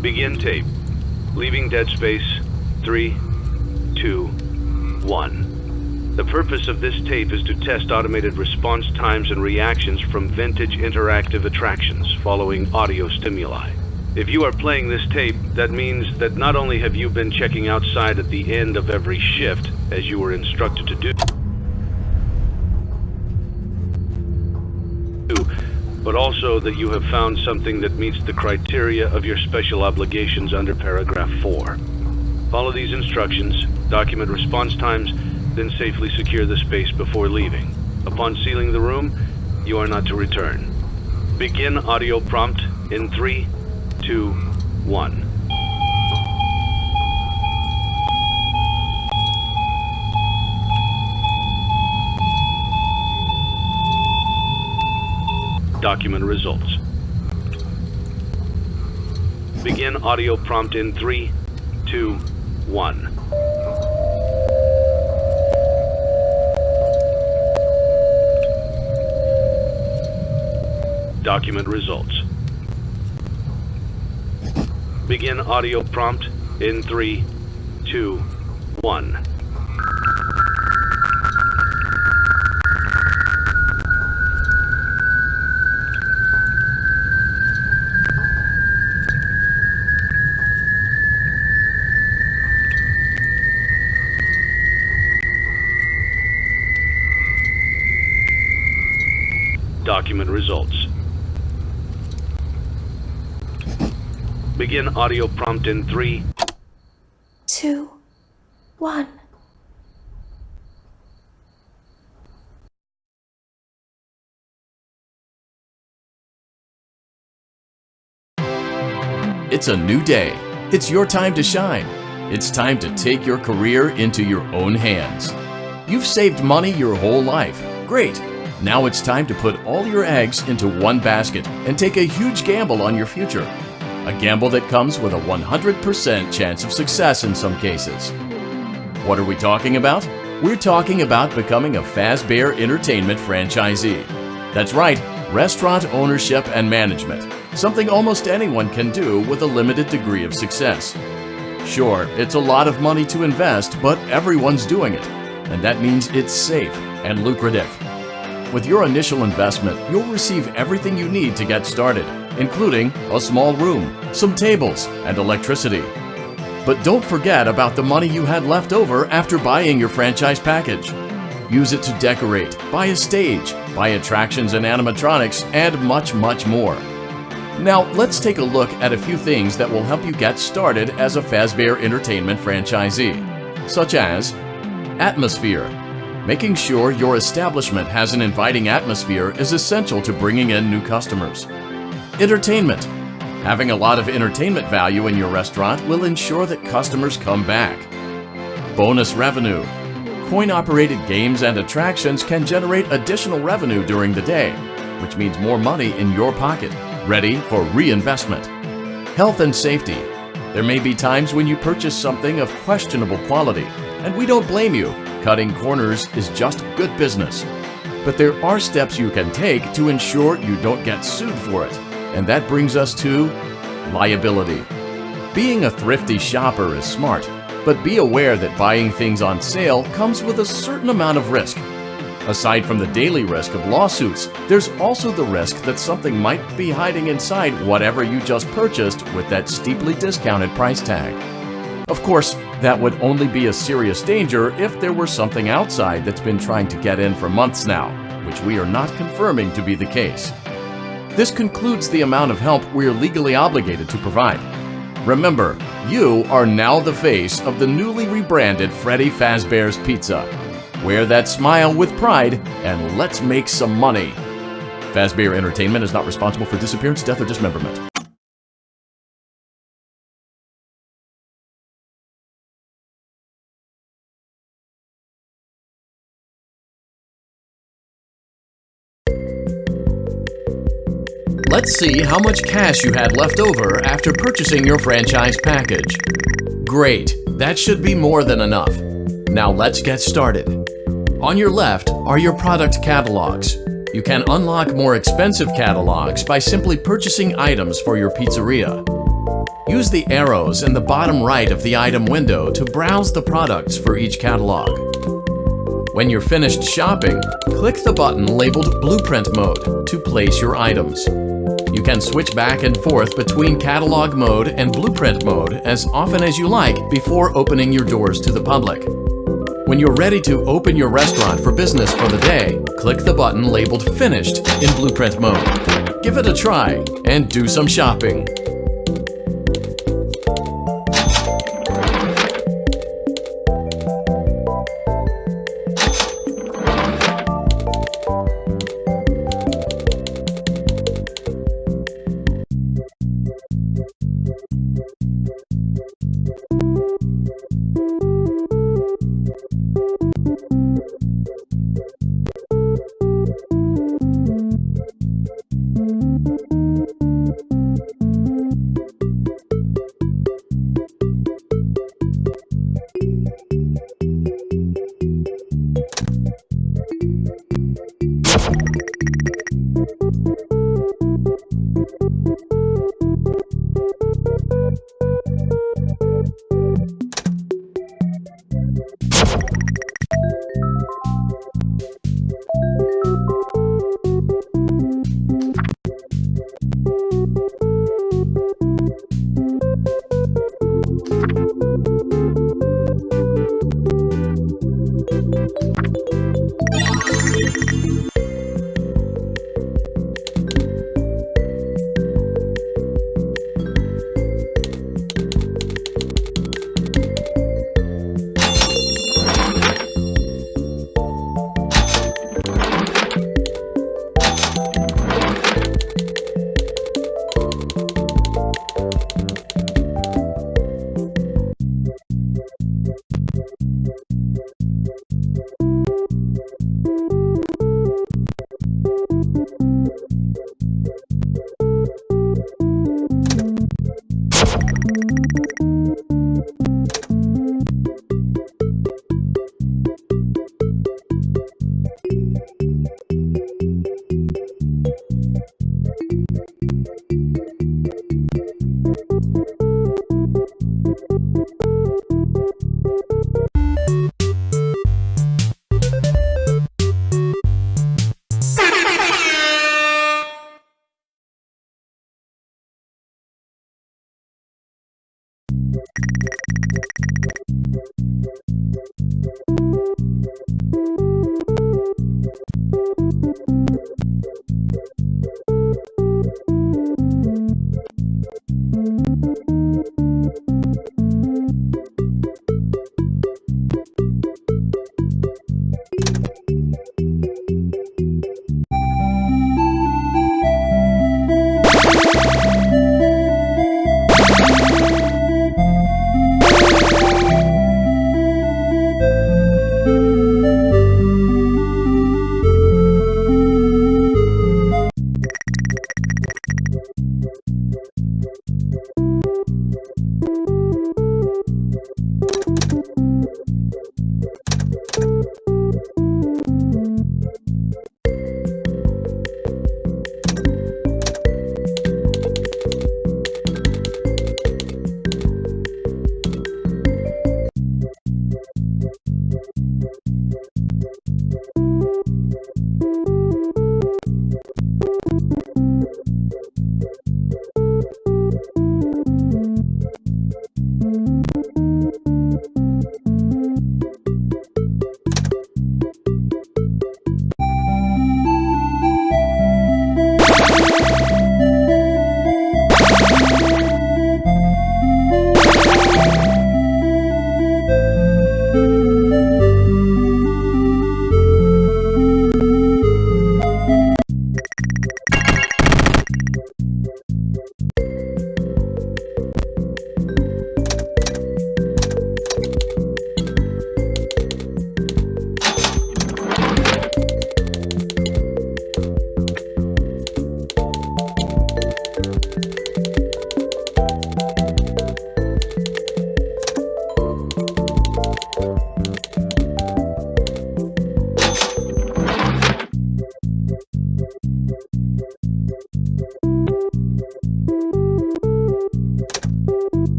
Begin tape. Leaving dead space. 3, 2, 1. The purpose of this tape is to test automated response times and reactions from vintage interactive attractions following audio stimuli. If you are playing this tape, that means that not only have you been checking outside at the end of every shift, as you were instructed to do, but also that you have found something that meets the criteria of your special obligations under paragraph 4. Follow these instructions, document response times, then safely secure the space before leaving. Upon sealing the room, you are not to return. Begin audio prompt in 3, 2, 1. Document results. Begin audio prompt in 3, 2, 1. Document results. Begin audio prompt in 3, 2, 1. Document results. Begin audio prompt in 3, 2, 1. It's a new day. It's your time to shine. It's time to take your career into your own hands. You've saved money your whole life. Great. Now it's time to put all your eggs into one basket and take a huge gamble on your future. A gamble that comes with a 100% chance of success in some cases. What are we talking about? We're talking about becoming a Fazbear Entertainment franchisee. That's right, restaurant ownership and management. Something almost anyone can do with a limited degree of success. Sure, it's a lot of money to invest, but everyone's doing it. and that means it's safe and lucrative. With your initial investment, you'll receive everything you need to get started, including a small room, some tables, and electricity. But don't forget about the money you had left over after buying your franchise package. Use it to decorate, buy a stage, buy attractions and animatronics, and much, much more. Now, let's take a look at a few things that will help you get started as a Fazbear Entertainment franchisee, such as atmosphere. Making sure your establishment has an inviting atmosphere is essential to bringing in new customers. Entertainment. Having a lot of entertainment value in your restaurant will ensure that customers come back. Bonus revenue. Coin-operated games and attractions can generate additional revenue during the day, which means more money in your pocket, ready for reinvestment. Health and safety. There may be times when you purchase something of questionable quality, and we don't blame you. Cutting corners is just good business. But there are steps you can take to ensure you don't get sued for it, and that brings us to liability. Being a thrifty shopper is smart, but be aware that buying things on sale comes with a certain amount of risk. Aside from the daily risk of lawsuits, there's also the risk that something might be hiding inside whatever you just purchased with that steeply discounted price tag. Of course, that would only be a serious danger if there were something outside that's been trying to get in for months now, which we are not confirming to be the case. This concludes the amount of help we're legally obligated to provide. Remember, you are now the face of the newly rebranded Freddy Fazbear's Pizza. Wear that smile with pride, and let's make some money. Fazbear Entertainment is not responsible for disappearance, death, or dismemberment. Let's see how much cash you had left over after purchasing your franchise package. Great, that should be more than enough. Now let's get started. On your left are your product catalogs. You can unlock more expensive catalogs by simply purchasing items for your pizzeria. Use the arrows in the bottom right of the item window to browse the products for each catalog. When you're finished shopping, click the button labeled Blueprint Mode to place your items. You can switch back and forth between Catalog Mode and Blueprint Mode as often as you like before opening your doors to the public. When you're ready to open your restaurant for business for the day, click the button labeled Finished in Blueprint Mode. Give it a try and do some shopping.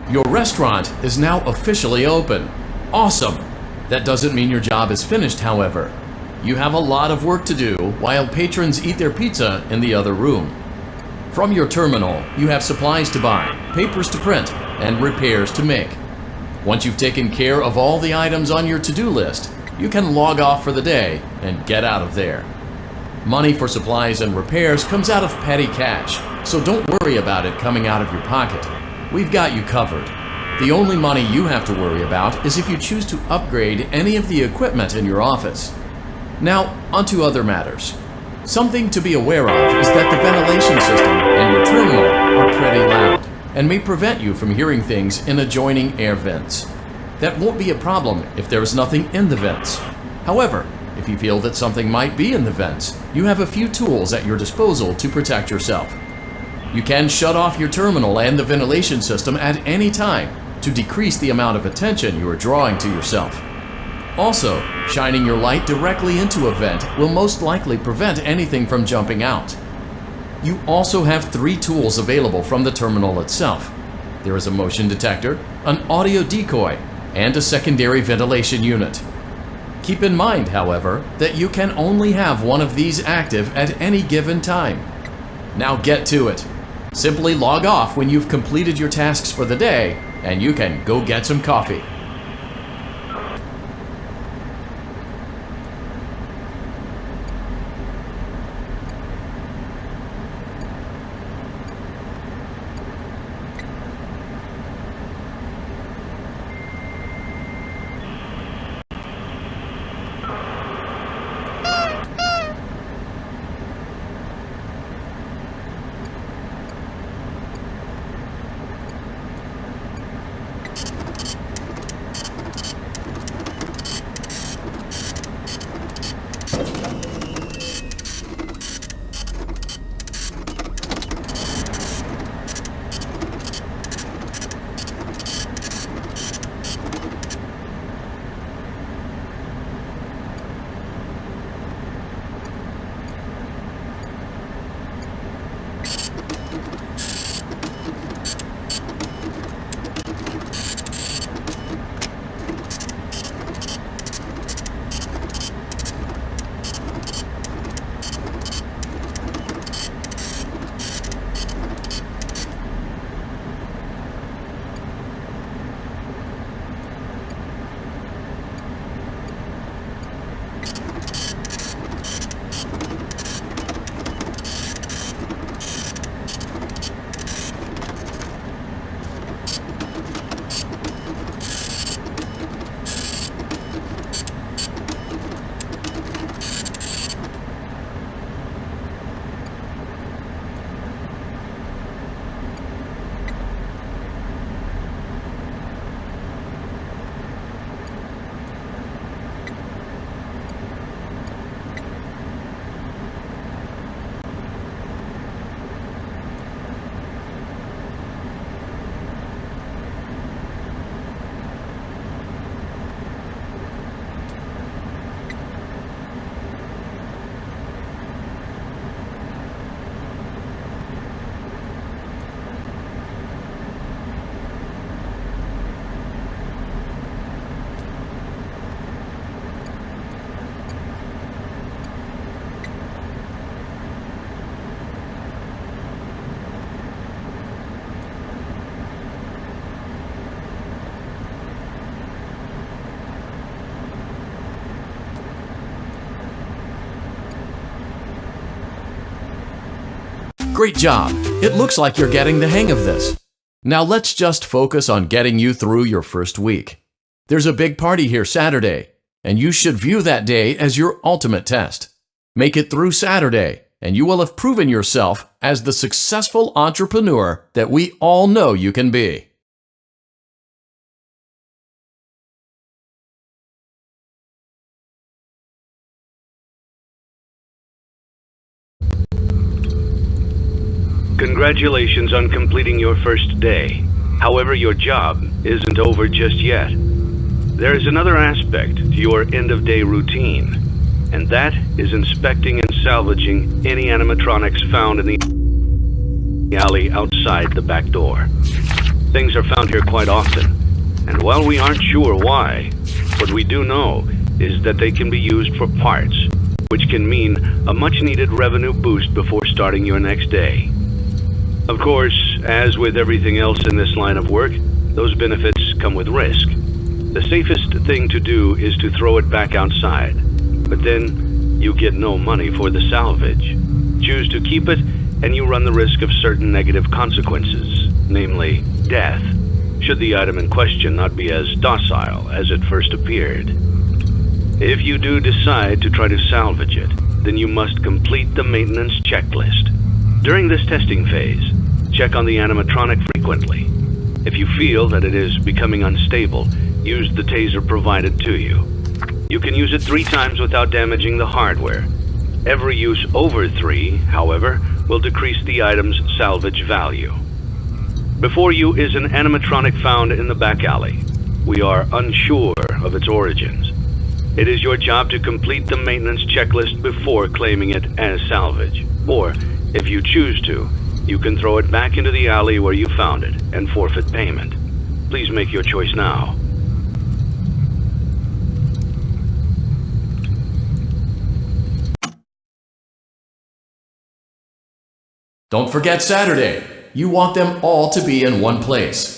Your restaurant is now officially open. Awesome! That doesn't mean your job is finished, however. You have a lot of work to do while patrons eat their pizza in the other room. From your terminal, you have supplies to buy, papers to print, and repairs to make. Once you've taken care of all the items on your to-do list, you can log off for the day and get out of there. Money for supplies and repairs comes out of petty cash, so don't worry about it coming out of your pocket. We've got you covered. The only money you have to worry about is if you choose to upgrade any of the equipment in your office. Now, onto other matters. Something to be aware of is that the ventilation system and your terminal are pretty loud and may prevent you from hearing things in adjoining air vents. That won't be a problem if there is nothing in the vents. However, if you feel that something might be in the vents, you have a few tools at your disposal to protect yourself. You can shut off your terminal and the ventilation system at any time to decrease the amount of attention you are drawing to yourself. Also, shining your light directly into a vent will most likely prevent anything from jumping out. You also have 3 tools available from the terminal itself. There is a motion detector, an audio decoy, and a secondary ventilation unit. Keep in mind, however, that you can only have one of these active at any given time. Now get to it. Simply log off when you've completed your tasks for the day, and you can go get some coffee. Great job! It looks like you're getting the hang of this. Now let's just focus on getting you through your first week. There's a big party here Saturday, and you should view that day as your ultimate test. Make it through Saturday, and you will have proven yourself as the successful entrepreneur that we all know you can be. Congratulations on completing your first day. However, your job isn't over just yet. There is another aspect to your end-of-day routine, and that is inspecting and salvaging any animatronics found in the alley outside the back door. Things are found here quite often, and while we aren't sure why, what we do know is that they can be used for parts, which can mean a much-needed revenue boost before starting your next day. Of course, as with everything else in this line of work, those benefits come with risk. The safest thing to do is to throw it back outside, but then you get no money for the salvage. Choose to keep it, and you run the risk of certain negative consequences, namely death, should the item in question not be as docile as it first appeared. If you do decide to try to salvage it, then you must complete the maintenance checklist. During this testing phase, check on the animatronic frequently. If you feel that it is becoming unstable, use the taser provided to you. You can use it 3 times without damaging the hardware. Every use over 3, however, will decrease the item's salvage value. Before you is an animatronic found in the back alley. We are unsure of its origins. It is your job to complete the maintenance checklist before claiming it as salvage. Or, if you choose to, you can throw it back into the alley where you found it and forfeit payment. Please make your choice now. Don't forget Saturday. You want them all to be in one place.